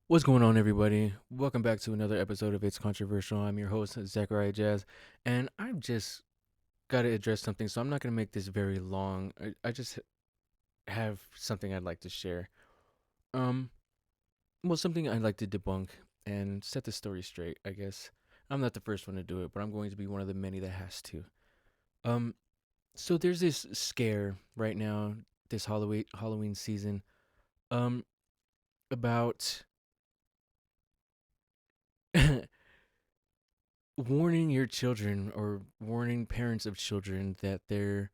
What's going on, everybody? Welcome back to another episode of It's Controversial. I'm your host, Zachariah Jazz, and I've just got to address something, so I'm not going to make this very long. I just have something I'd like to share. Um, something I'd like to debunk and set the story straight, I guess. I'm not the first one to do it, but I'm going to be one of the many that has to. Um, so there's this scare right now, this Halloween season, um, about warning your children or warning parents of children that there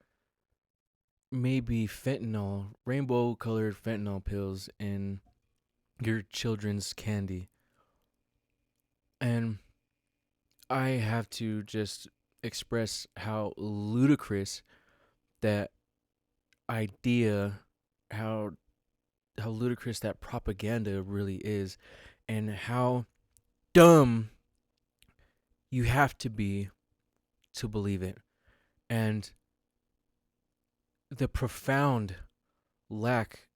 may be fentanyl, rainbow colored fentanyl pills in your children's candy. And I have to just express how ludicrous that idea, how how ludicrous that propaganda really is, and how dumb you have to be to believe it. And the profound lack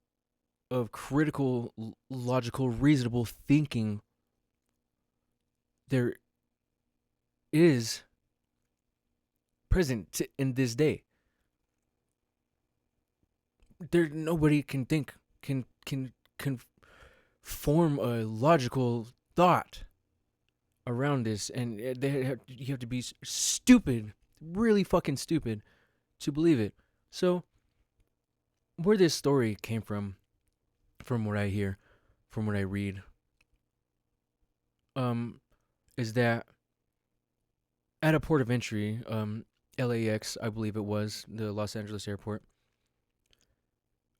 of critical, logical, reasonable thinking there is present in this day. There, nobody can think, can form a logical thought around this, and you have to be stupid, really fucking stupid, to believe it. So, where this story came from what I hear, from what I read, um, is that at a port of entry, LAX, I believe it was the Los Angeles airport.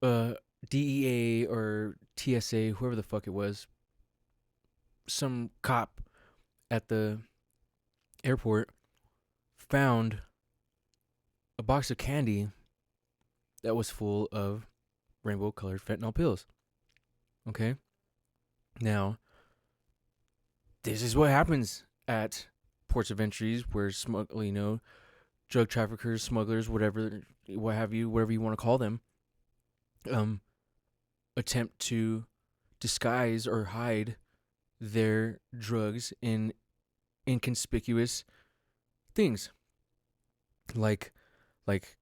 Uh, DEA or TSA, whoever the fuck it was, some cop at the airport found a box of candy that was full of rainbow colored fentanyl pills. Okay, now this is what happens at ports of entries where drug traffickers, smugglers, whatever, what have you, whatever you want to call them, um, attempt to disguise or hide their drugs in inconspicuous things. Like like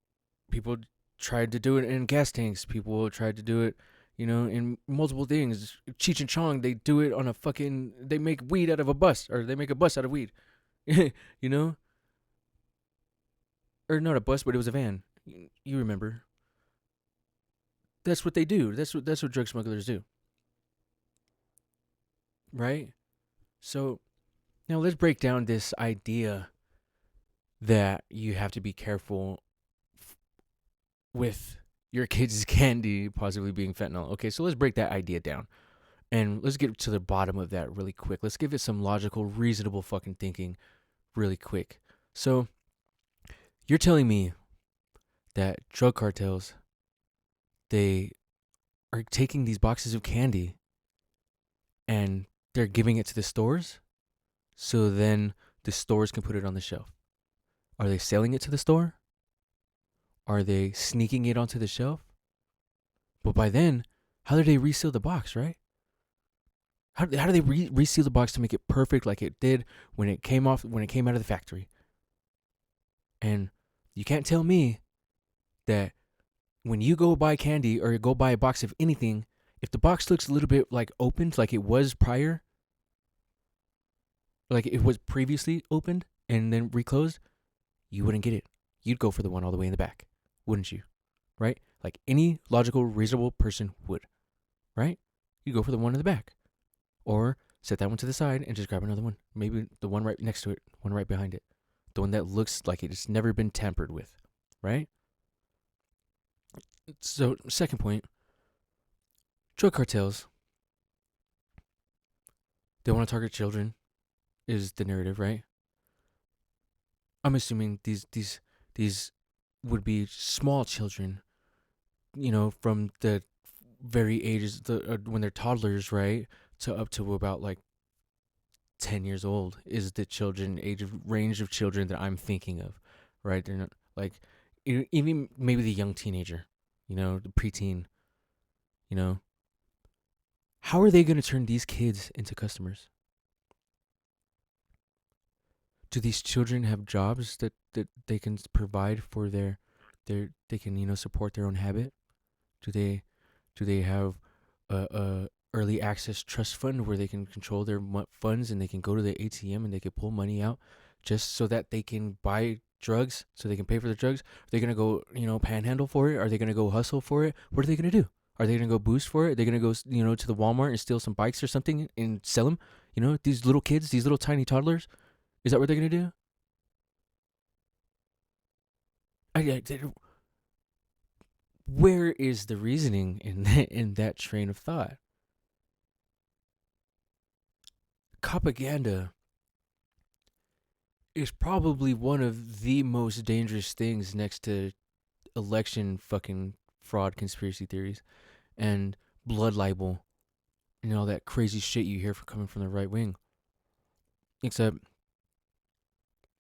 people tried to do it in gas tanks. People tried to do it, in multiple things. Cheech and Chong, they do it on they make weed out of a bus, or they make a bus out of weed. you know? Or not a bus, but it was a van. You remember. That's what they do. That's what drug smugglers do. Right? So now let's break down this idea that you have to be careful with your kids' candy possibly being fentanyl. Okay, so let's break that idea down. And let's get to the bottom of that really quick. Let's give it some logical, reasonable fucking thinking really quick. So, you're telling me that drug cartels, they are taking these boxes of candy and they're giving it to the stores so then the stores can put it on the shelf. Are they selling it to the store? Are they sneaking it onto the shelf? But by then, how do they reseal the box, right? How do they reseal the box to make it perfect like it did when it came out of the factory? And you can't tell me that when you go buy candy or you go buy a box of anything, if the box looks a little bit like opened, like it was prior, like it was previously opened and then reclosed, you wouldn't get it. You'd go for the one all the way in the back, wouldn't you? Right? Like any logical, reasonable person would, right? You go for the one in the back. Or set that one to the side and just grab another one. Maybe the one right next to it, one right behind it. The one that looks like it's never been tampered with, right? So, second point, drug cartels, they want to target children, is the narrative, right? I'm assuming these would be small children, from the very ages when they're toddlers, right, to up to about like 10 years old is the children age of range of children that I'm thinking of, right? They're not like even maybe the young teenager, the preteen, you know. How are they going to turn these kids into customers? Do these children have jobs that they can provide for their they can support their own habit? Do they have a early access trust fund where they can control their funds and they can go to the ATM and they can pull money out just so that they can buy drugs so they can pay for the drugs? Are they gonna go panhandle for it? Are they gonna go hustle for it? What are they gonna do? Are they gonna go boost for it? Are they gonna go to the Walmart and steal some bikes or something and sell them? These little kids, these little tiny toddlers. Is that what they're gonna do? Where is the reasoning in that train of thought? Propaganda is probably one of the most dangerous things next to election fucking fraud conspiracy theories and blood libel and all that crazy shit you hear from coming from the right wing. Except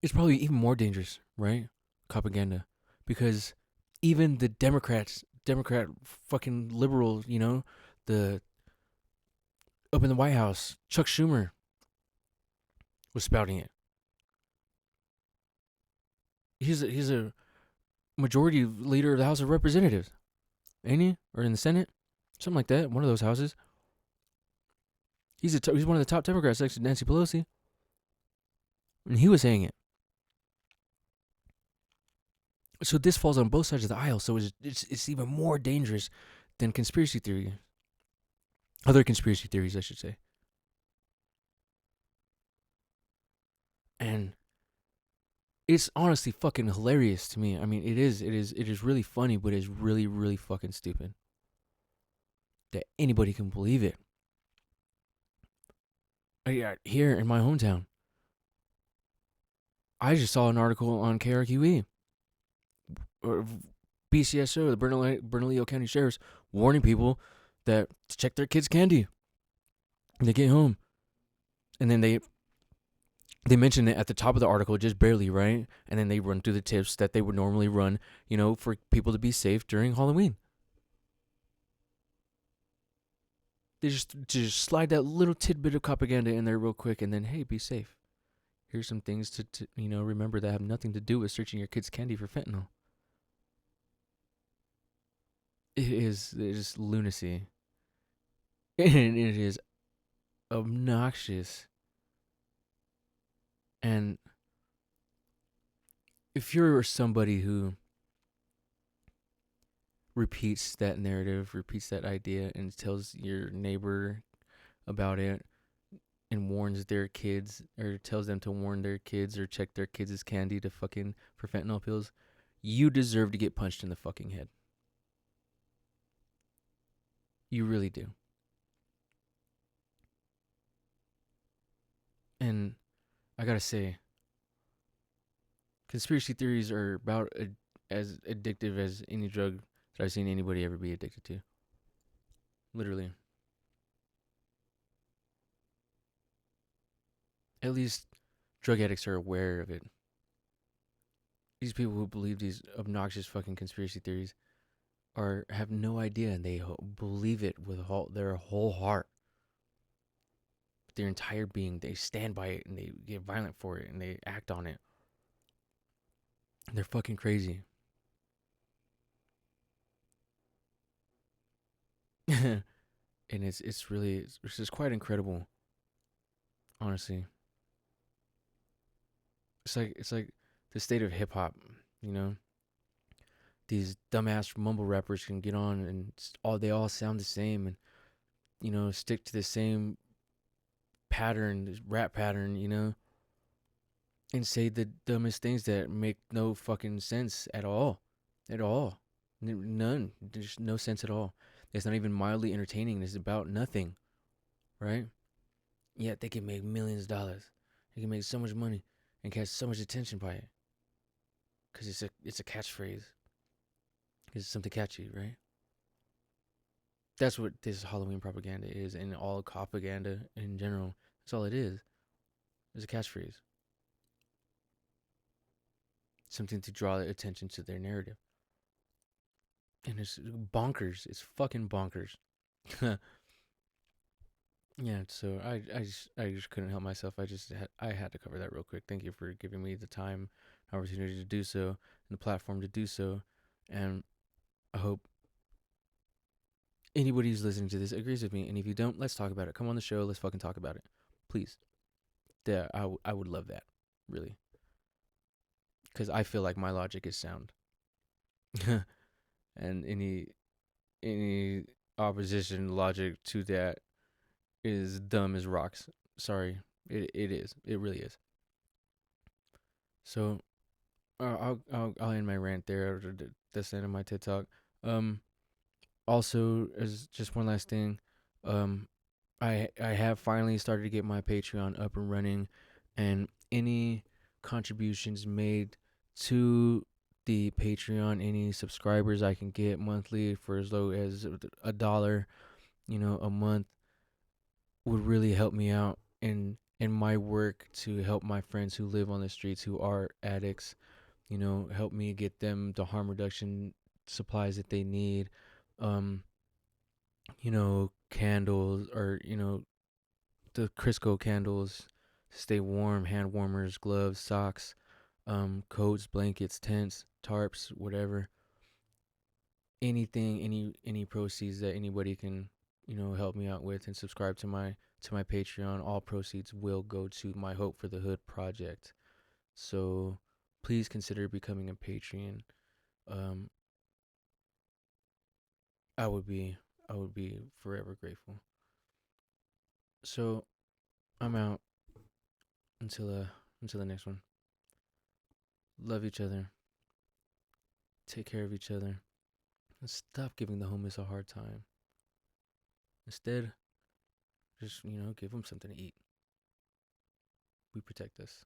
it's probably even more dangerous, right? Propaganda. Because even the Democrat fucking liberal, the up in the White House, Chuck Schumer was spouting it. He's a majority leader of the House of Representatives, ain't he? Or in the Senate, something like that. One of those houses. He's one of the top Democrats next to Nancy Pelosi, and he was saying it. So this falls on both sides of the aisle. So it's even more dangerous than conspiracy theory. Other conspiracy theories, I should say. And it's honestly fucking hilarious to me. I mean, it is really funny, but it's really, really fucking stupid that anybody can believe it. Here in my hometown, I just saw an article on KRQE or BCSO, the Bernalillo County Sheriff's, warning people that to check their kids' candy when they get home. And then they mention it at the top of the article, just barely, right? And then they run through the tips that they would normally run, for people to be safe during Halloween. They just slide that little tidbit of propaganda in there real quick, and then hey, be safe. Here's some things to remember that have nothing to do with searching your kid's candy for fentanyl. It is lunacy, and it is obnoxious. And if you're somebody who repeats that narrative, repeats that idea, and tells your neighbor about it, and warns their kids, or tells them to warn their kids or check their kids' candy to fucking for fentanyl pills, you deserve to get punched in the fucking head. You really do. And I gotta say, conspiracy theories are about as addictive as any drug that I've seen anybody ever be addicted to. Literally. At least drug addicts are aware of it. These people who believe these obnoxious fucking conspiracy theories have no idea, and they believe it with their whole heart, their entire being. They stand by it and they get violent for it and they act on it. They're fucking crazy. And it's just quite incredible, honestly. It's like the state of hip hop, you know. These dumbass mumble rappers can get on and they all sound the same, and stick to the same pattern, this rap pattern, and say the dumbest things that make no fucking sense at all. At all. None. There's no sense at all. It's not even mildly entertaining. It's about nothing, right? Yet they can make millions of dollars. They can make so much money and catch so much attention by it. Because it's a catchphrase. It's something catchy, right? That's what this Halloween propaganda is, and all propaganda in general. That's all it is. It's a catchphrase. Something to draw attention to their narrative. And it's bonkers. It's fucking bonkers. Yeah, so I just couldn't help myself. I had to cover that real quick. Thank you for giving me the time, opportunity to do so, and the platform to do so. And I hope anybody who's listening to this agrees with me. And if you don't, let's talk about it. Come on the show. Let's fucking talk about it, please. Yeah, I would love that, really, because I feel like my logic is sound, and any opposition logic to that is dumb as rocks. Sorry, it is. It really is. So I'll end my rant there. That's the end of my TED talk. Um, Also, as just one last thing, um, I have finally started to get my Patreon up and running, and any contributions made to the Patreon, any subscribers I can get monthly for as low as $1, a month, would really help me out in my work to help my friends who live on the streets who are addicts. Help me get them the harm reduction supplies that they need. Um, Candles, or the Crisco candles, stay warm, hand warmers, gloves, socks, coats, blankets, tents, tarps, whatever. Anything, any proceeds that anybody can, help me out with and subscribe to my Patreon, all proceeds will go to my Hope for the Hood project. So please consider becoming a Patreon. Um, I would be I would be forever grateful. So I'm out until the next one. Love each other. Take care of each other. And stop giving the homeless a hard time. Instead, just give them something to eat. We protect us.